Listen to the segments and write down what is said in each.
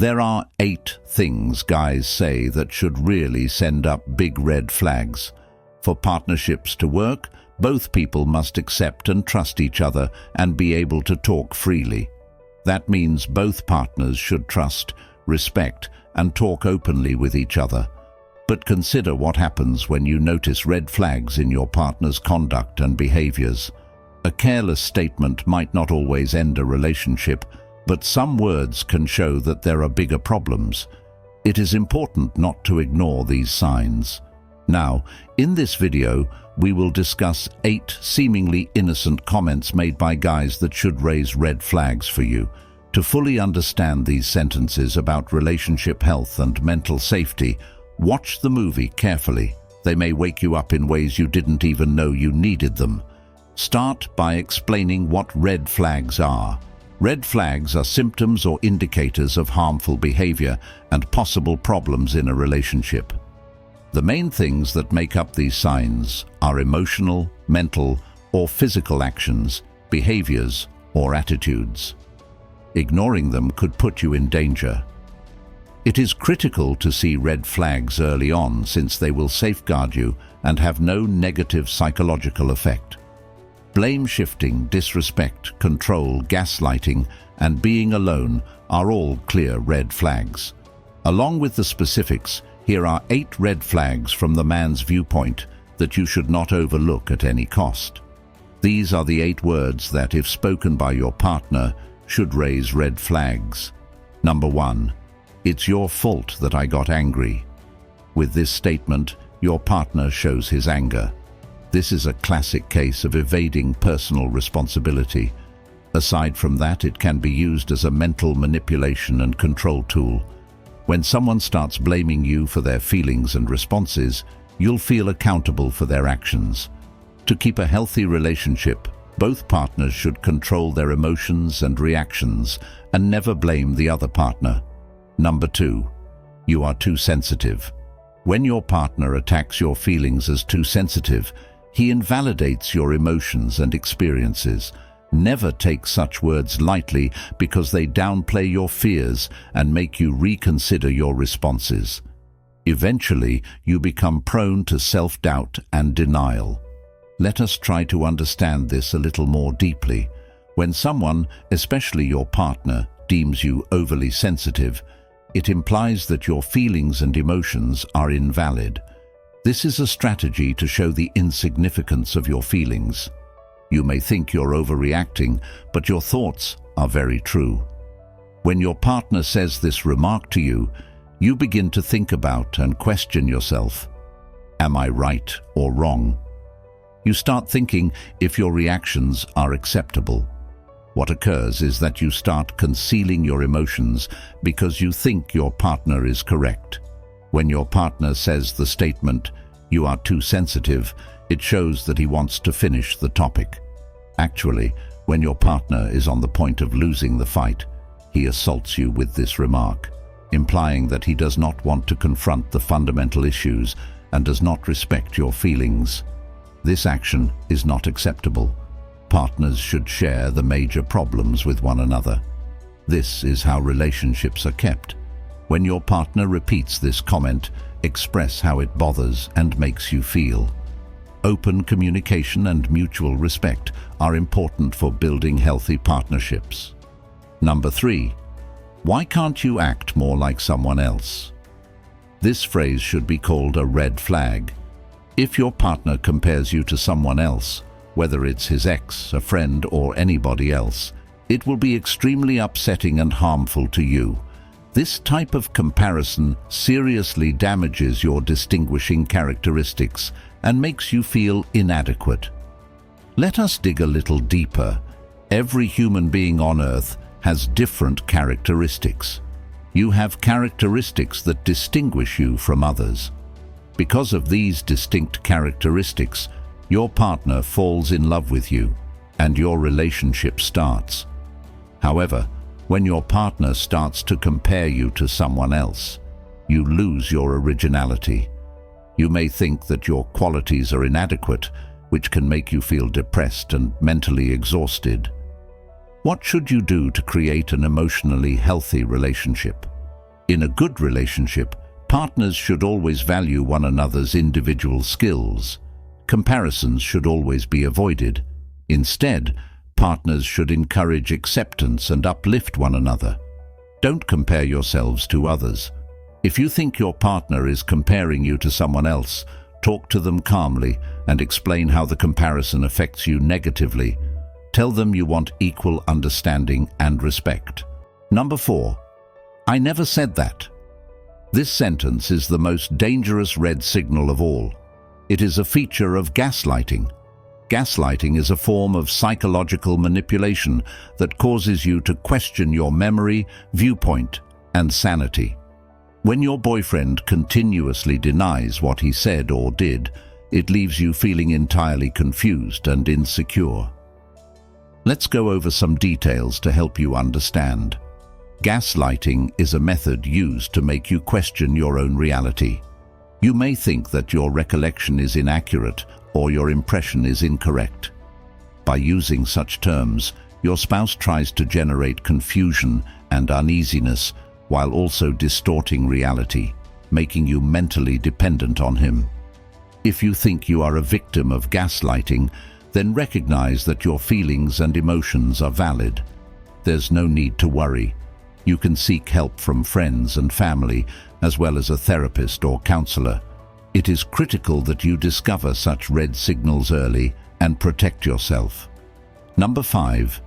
There are 8 things guys say that should really send up big red flags. For partnerships to work, both people must accept and trust each other and be able to talk freely. That means both partners should trust, respect, and talk openly with each other. But consider what happens when you notice red flags in your partner's conduct and behaviors. A careless statement might not always end a relationship, but some words can show that there are bigger problems. It is important not to ignore these signs. Now, in this video, we will discuss 8 seemingly innocent comments made by guys that should raise red flags for you. To fully understand these sentences about relationship health and mental safety, watch the movie carefully. They may wake you up in ways you didn't even know you needed them. Start by explaining what red flags are. Red flags are symptoms or indicators of harmful behavior and possible problems in a relationship. The main things that make up these signs are emotional, mental, or physical actions, behaviors, or attitudes. Ignoring them could put you in danger. It is critical to see red flags early on, since they will safeguard you and have no negative psychological effect. Blame shifting, disrespect, control, gaslighting, and being alone are all clear red flags. Along with the specifics, here are 8 red flags from the man's viewpoint that you should not overlook at any cost. These are the 8 words that, if spoken by your partner, should raise red flags. Number 1. It's your fault that I got angry. With this statement, your partner shows his anger. This is a classic case of evading personal responsibility. Aside from that, it can be used as a mental manipulation and control tool. When someone starts blaming you for their feelings and responses, you'll feel accountable for their actions. To keep a healthy relationship, both partners should control their emotions and reactions and never blame the other partner. Number 2. You are too sensitive. When your partner attacks your feelings as too sensitive, he invalidates your emotions and experiences. Never take such words lightly, because they downplay your fears and make you reconsider your responses. Eventually, you become prone to self-doubt and denial. Let us try to understand this a little more deeply. When someone, especially your partner, deems you overly sensitive, it implies that your feelings and emotions are invalid. This is a strategy to show the insignificance of your feelings. You may think you're overreacting, but your thoughts are very true. When your partner says this remark to you, you begin to think about and question yourself. Am I right or wrong? You start thinking if your reactions are acceptable. What occurs is that you start concealing your emotions because you think your partner is correct. When your partner says the statement, "You are too sensitive," it shows that he wants to finish the topic. Actually, when your partner is on the point of losing the fight, he assaults you with this remark, implying that he does not want to confront the fundamental issues and does not respect your feelings. This action is not acceptable. Partners should share the major problems with one another. This is how relationships are kept. When your partner repeats this comment, express how it bothers and makes you feel. Open communication and mutual respect are important for building healthy partnerships. Number 3. Why can't you act more like someone else? This phrase should be called a red flag. If your partner compares you to someone else, whether it's his ex, a friend, or anybody else, it will be extremely upsetting and harmful to you. This type of comparison seriously damages your distinguishing characteristics and makes you feel inadequate. Let us dig a little deeper. Every human being on Earth has different characteristics. You have characteristics that distinguish you from others. Because of these distinct characteristics, your partner falls in love with you, and your relationship starts. However, when your partner starts to compare you to someone else, you lose your originality. You may think that your qualities are inadequate, which can make you feel depressed and mentally exhausted. What should you do to create an emotionally healthy relationship? In a good relationship, partners should always value one another's individual skills. Comparisons should always be avoided. Instead, partners should encourage acceptance and uplift one another. Don't compare yourselves to others. If you think your partner is comparing you to someone else, talk to them calmly and explain how the comparison affects you negatively. Tell them you want equal understanding and respect. Number 4. I never said that. This sentence is the most dangerous red signal of all. It is a feature of gaslighting. Gaslighting is a form of psychological manipulation that causes you to question your memory, viewpoint, and sanity. When your boyfriend continuously denies what he said or did, it leaves you feeling entirely confused and insecure. Let's go over some details to help you understand. Gaslighting is a method used to make you question your own reality. You may think that your recollection is inaccurate or your impression is incorrect. By using such terms, your spouse tries to generate confusion and uneasiness while also distorting reality, making you mentally dependent on him. If you think you are a victim of gaslighting, then recognize that your feelings and emotions are valid. There's no need to worry. You can seek help from friends and family, as well as a therapist or counselor. It is critical that you discover such red signals early and protect yourself. Number 5.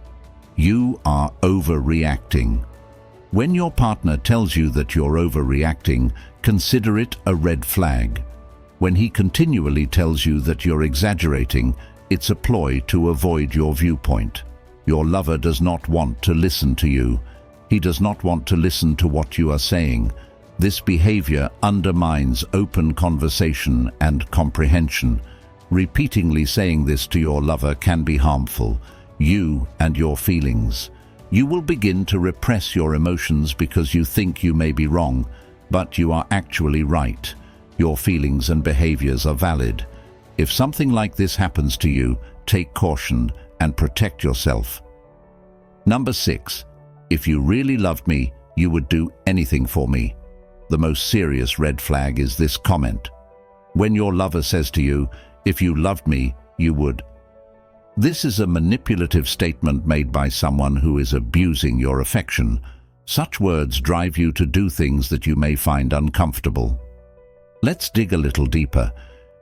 You are overreacting. When your partner tells you that you're overreacting, consider it a red flag. When he continually tells you that you're exaggerating, it's a ploy to avoid your viewpoint. Your lover does not want to listen to you. He does not want to listen to what you are saying. This behavior undermines open conversation and comprehension. Repeatedly saying this to your lover can be harmful. You and your feelings. You will begin to repress your emotions because you think you may be wrong, but you are actually right. Your feelings and behaviors are valid. If something like this happens to you, take caution and protect yourself. Number 6. If you really loved me, you would do anything for me. The most serious red flag is this comment. When your lover says to you, "If you loved me, you would." This is a manipulative statement made by someone who is abusing your affection. Such words drive you to do things that you may find uncomfortable. Let's dig a little deeper.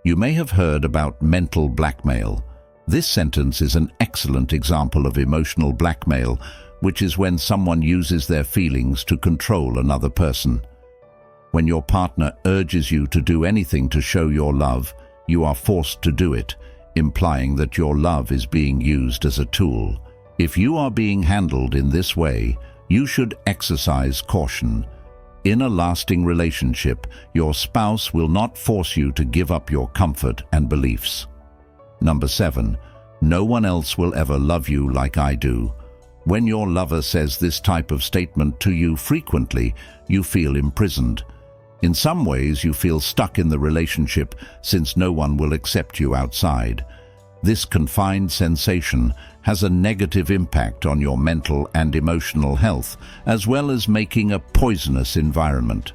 You may have heard about mental blackmail. This sentence is an excellent example of emotional blackmail, which is when someone uses their feelings to control another person. When your partner urges you to do anything to show your love, you are forced to do it, implying that your love is being used as a tool. If you are being handled in this way, you should exercise caution. In a lasting relationship, your spouse will not force you to give up your comfort and beliefs. Number 7. No one else will ever love you like I do. When your lover says this type of statement to you frequently, you feel imprisoned. In some ways, you feel stuck in the relationship since no one will accept you outside. This confined sensation has a negative impact on your mental and emotional health, as well as making a poisonous environment.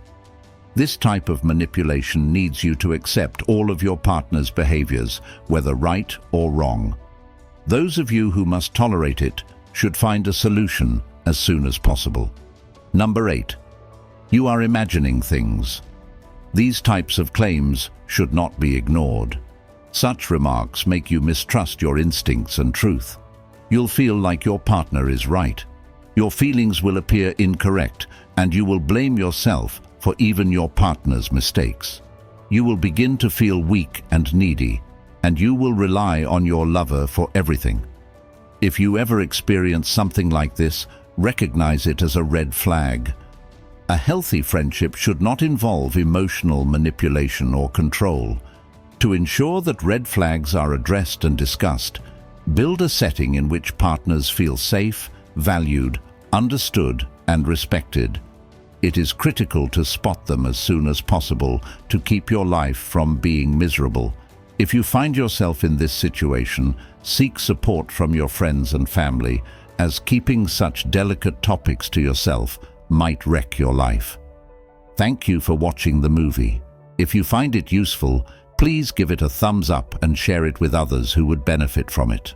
This type of manipulation needs you to accept all of your partner's behaviors, whether right or wrong. Those of you who must tolerate it should find a solution as soon as possible. Number 8. You are imagining things. These types of claims should not be ignored. Such remarks make you mistrust your instincts and truth. You'll feel like your partner is right. Your feelings will appear incorrect, and you will blame yourself for even your partner's mistakes. You will begin to feel weak and needy, and you will rely on your lover for everything. If you ever experience something like this, recognize it as a red flag. A healthy friendship should not involve emotional manipulation or control. To ensure that red flags are addressed and discussed, build a setting in which partners feel safe, valued, understood, and respected. It is critical to spot them as soon as possible to keep your life from being miserable. If you find yourself in this situation, seek support from your friends and family, as keeping such delicate topics to yourself might wreck your life. Thank you for watching the movie. If you find it useful, please give it a thumbs up and share it with others who would benefit from it.